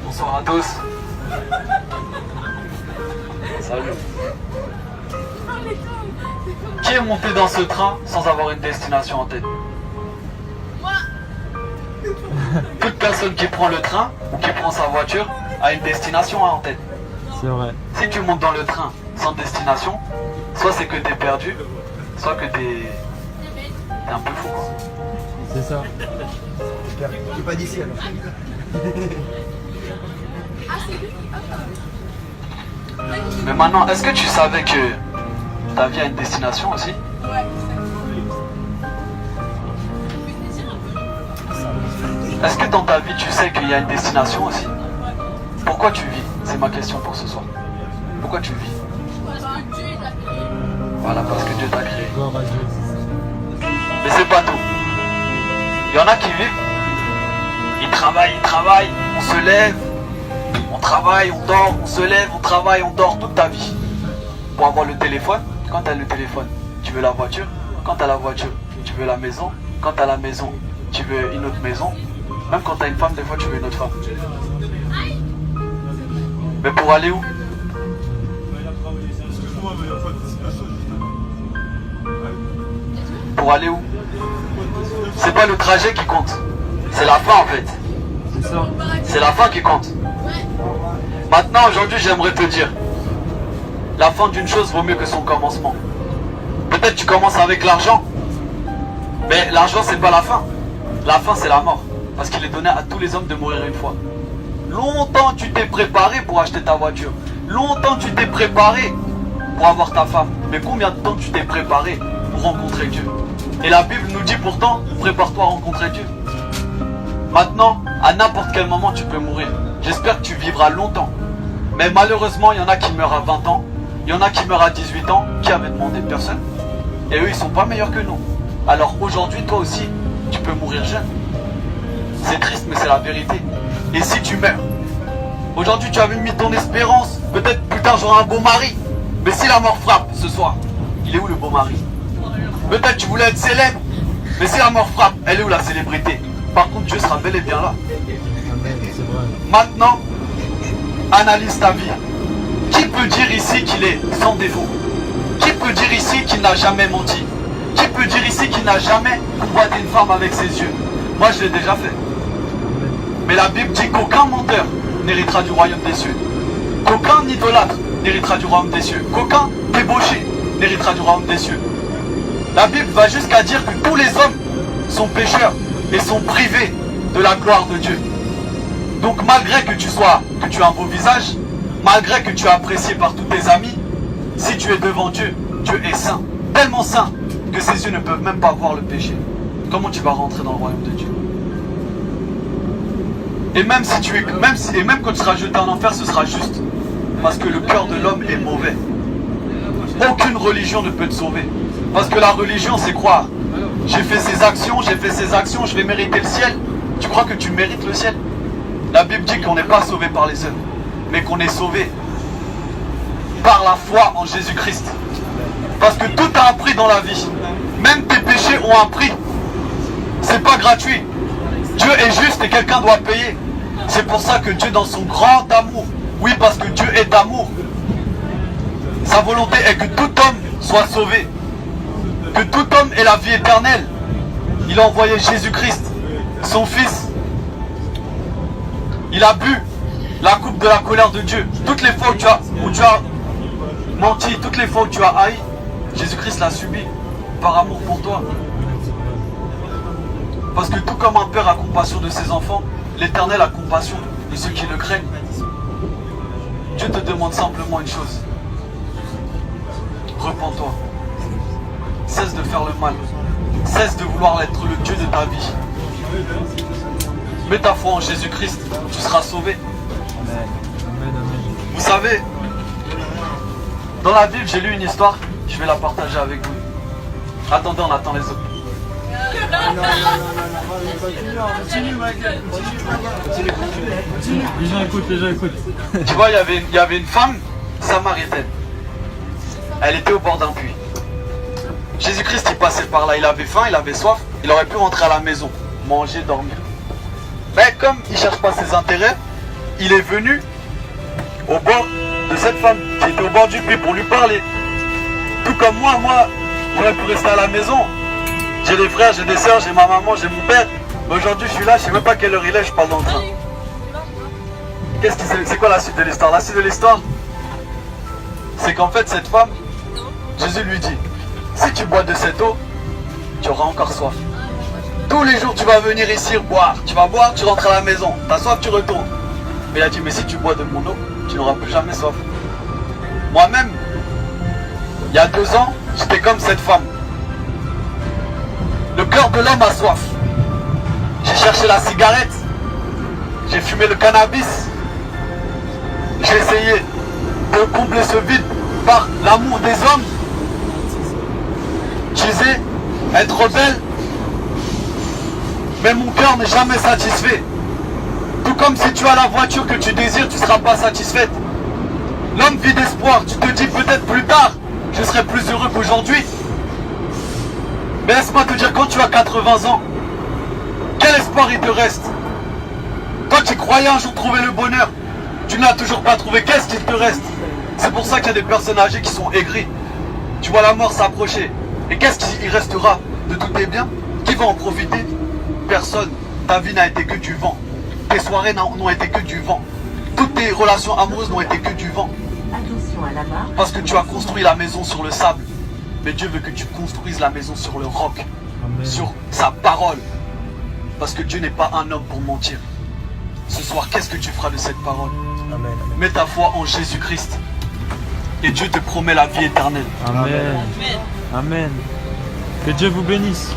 Bonsoir à tous. Salut. Qui est monté dans ce train sans avoir une destination en tête? Moi. Toute personne qui prend le train ou qui prend sa voiture a une destination en tête. C'est vrai. Si tu montes dans le train sans destination, soit c'est que t'es perdu, soit que t'es un peu fou, quoi. C'est ça. T'es pas d'ici alors. Ah, c'est lui. Mais maintenant, est-ce que tu savais que ta vie a une destination aussi? Ouais. Est-ce que dans ta vie, tu sais qu'il y a une destination aussi? Pourquoi tu vis? C'est ma question pour ce soir. Pourquoi tu vis? Parce que Dieu il a créé. Voilà, parce que Dieu t'a créé. Gloire à Dieu. Mais c'est pas tout. Il y en a qui vivent, ils travaillent, on se lève, on travaille, on dort, on se lève, on travaille, on dort toute ta vie. Pour avoir le téléphone, quand tu as le téléphone, tu veux la voiture. Quand tu as la voiture, tu veux la maison. Quand tu as la maison, tu veux une autre maison. Même quand tu as une femme, des fois tu veux une autre femme. Mais pour aller où? Pour aller où? C'est pas le trajet qui compte, c'est la fin en fait. C'est ça. C'est la fin qui compte. Maintenant, aujourd'hui, j'aimerais te dire, la fin d'une chose vaut mieux que son commencement. Peut-être tu commences avec l'argent, mais l'argent c'est pas la fin. La fin c'est la mort, parce qu'il est donné à tous les hommes de mourir une fois. Longtemps tu t'es préparé pour acheter ta voiture. Longtemps tu t'es préparé pour avoir ta femme. Mais combien de temps tu t'es préparé pour rencontrer Dieu? Et la Bible nous dit pourtant, prépare-toi à rencontrer Dieu. Maintenant, à n'importe quel moment tu peux mourir. J'espère que tu vivras longtemps. Mais malheureusement, il y en a qui meurent à 20 ans. Il y en a qui meurent à 18 ans. Qui avaient demandé? Personne. Et eux, ils sont pas meilleurs que nous. Alors aujourd'hui, toi aussi, tu peux mourir jeune. C'est triste, mais c'est la vérité. Et si tu meurs, aujourd'hui tu avais mis ton espérance, peut-être plus tard j'aurai un beau mari. Mais si la mort frappe ce soir, il est où le beau mari? Peut-être tu voulais être célèbre, mais si la mort frappe, elle est où la célébrité? Par contre, Dieu sera bel et bien là. Amen, c'est vrai. Maintenant, analyse ta vie. Qui peut dire ici qu'il est sans défaut? Qui peut dire ici qu'il n'a jamais menti? Qui peut dire ici qu'il n'a jamais convoité une femme avec ses yeux? Moi, je l'ai déjà fait. Mais la Bible dit qu'aucun menteur n'héritera du royaume des cieux. Qu'aucun idolâtre n'héritera du royaume des cieux. Qu'aucun débauché n'héritera du royaume des cieux. La Bible va jusqu'à dire que tous les hommes sont pécheurs et sont privés de la gloire de Dieu. Donc malgré que tu aies un beau visage, malgré que tu es apprécié par tous tes amis, si tu es devant Dieu, Dieu est saint. Tellement saint que ses yeux ne peuvent même pas voir le péché. Comment tu vas rentrer dans le royaume de Dieu? Et même quand tu seras jeté en enfer, ce sera juste. Parce que le cœur de l'homme est mauvais. Aucune religion ne peut te sauver. Parce que la religion, c'est croire. J'ai fait ces actions, je vais mériter le ciel. Tu crois que tu mérites le ciel? La Bible dit qu'on n'est pas sauvé par les œuvres, mais qu'on est sauvé par la foi en Jésus-Christ. Parce que tout a un prix dans la vie. Même tes péchés ont un prix. C'est pas gratuit. Dieu est juste et quelqu'un doit payer. C'est pour ça que Dieu, dans son grand amour, oui, parce que Dieu est amour, sa volonté est que tout homme soit sauvé, que tout homme ait la vie éternelle. Il a envoyé Jésus-Christ, son Fils. Il a bu la coupe de la colère de Dieu. Toutes les fois où tu as menti, toutes les fois où tu as haï, Jésus-Christ l'a subi par amour pour toi. Parce que tout comme un père a compassion de ses enfants, l'Éternel a compassion de ceux qui le craignent. Dieu te demande simplement une chose. Repends-toi. Cesse de faire le mal. Cesse de vouloir être le Dieu de ta vie. Mets ta foi en Jésus-Christ, tu seras sauvé. Amen, amen. Vous savez, dans la Bible, j'ai lu une histoire, je vais la partager avec vous. Attendez, on attend les autres. Les gens écoutent. Tu vois, il y avait une femme samaritaine. Elle était au bord d'un puits. Jésus-Christ, il passait par là, il avait faim, il avait soif, il aurait pu rentrer à la maison, manger, dormir. Mais comme il cherche pas ses intérêts, il est venu au bord de cette femme qui était au bord du puits pour lui parler. Tout comme moi, j'aurais pu rester à la maison. J'ai des frères, j'ai des soeurs, j'ai ma maman, j'ai mon père. Mais aujourd'hui, je suis là, je sais même pas quelle heure il est, je parle dans le train. C'est quoi la suite de l'histoire? La suite de l'histoire, c'est qu'en fait, cette femme, Jésus lui dit, si tu bois de cette eau, tu auras encore soif. Tous les jours, tu vas venir ici boire. Tu vas boire, tu rentres à la maison. T'as soif, tu retournes. Mais il a dit, mais si tu bois de mon eau, tu n'auras plus jamais soif. Moi-même, il y a 2 ans, j'étais comme cette femme. Le cœur de l'homme a soif. J'ai cherché la cigarette. J'ai fumé le cannabis. J'ai essayé de combler ce vide par l'amour des hommes. Je disais, être rebelle. Mais mon cœur n'est jamais satisfait. Tout comme si tu as la voiture que tu désires, tu ne seras pas satisfaite. L'homme vit d'espoir. Tu te dis peut-être plus tard, je serai plus heureux qu'aujourd'hui. Mais laisse-moi te dire, quand tu as 80 ans, quel espoir il te reste? Toi tu croyais un jour trouver le bonheur, tu ne l'as toujours pas trouvé, qu'est-ce qu'il te reste? C'est pour ça qu'il y a des personnes âgées qui sont aigries. Tu vois la mort s'approcher. Et qu'est-ce qu'il restera de tous tes biens? Qui va en profiter? Personne. Ta vie n'a été que du vent. Tes soirées n'ont été que du vent. Toutes tes relations amoureuses n'ont été que du vent. Attention à la barre. Parce que tu as construit la maison sur le sable. Mais Dieu veut que tu construises la maison sur le roc. Amen. Sur sa parole. Parce que Dieu n'est pas un homme pour mentir. Ce soir, qu'est-ce que tu feras de cette parole? Amen. Mets ta foi en Jésus-Christ. Et Dieu te promet la vie éternelle. Amen. Amen. Que Dieu vous bénisse.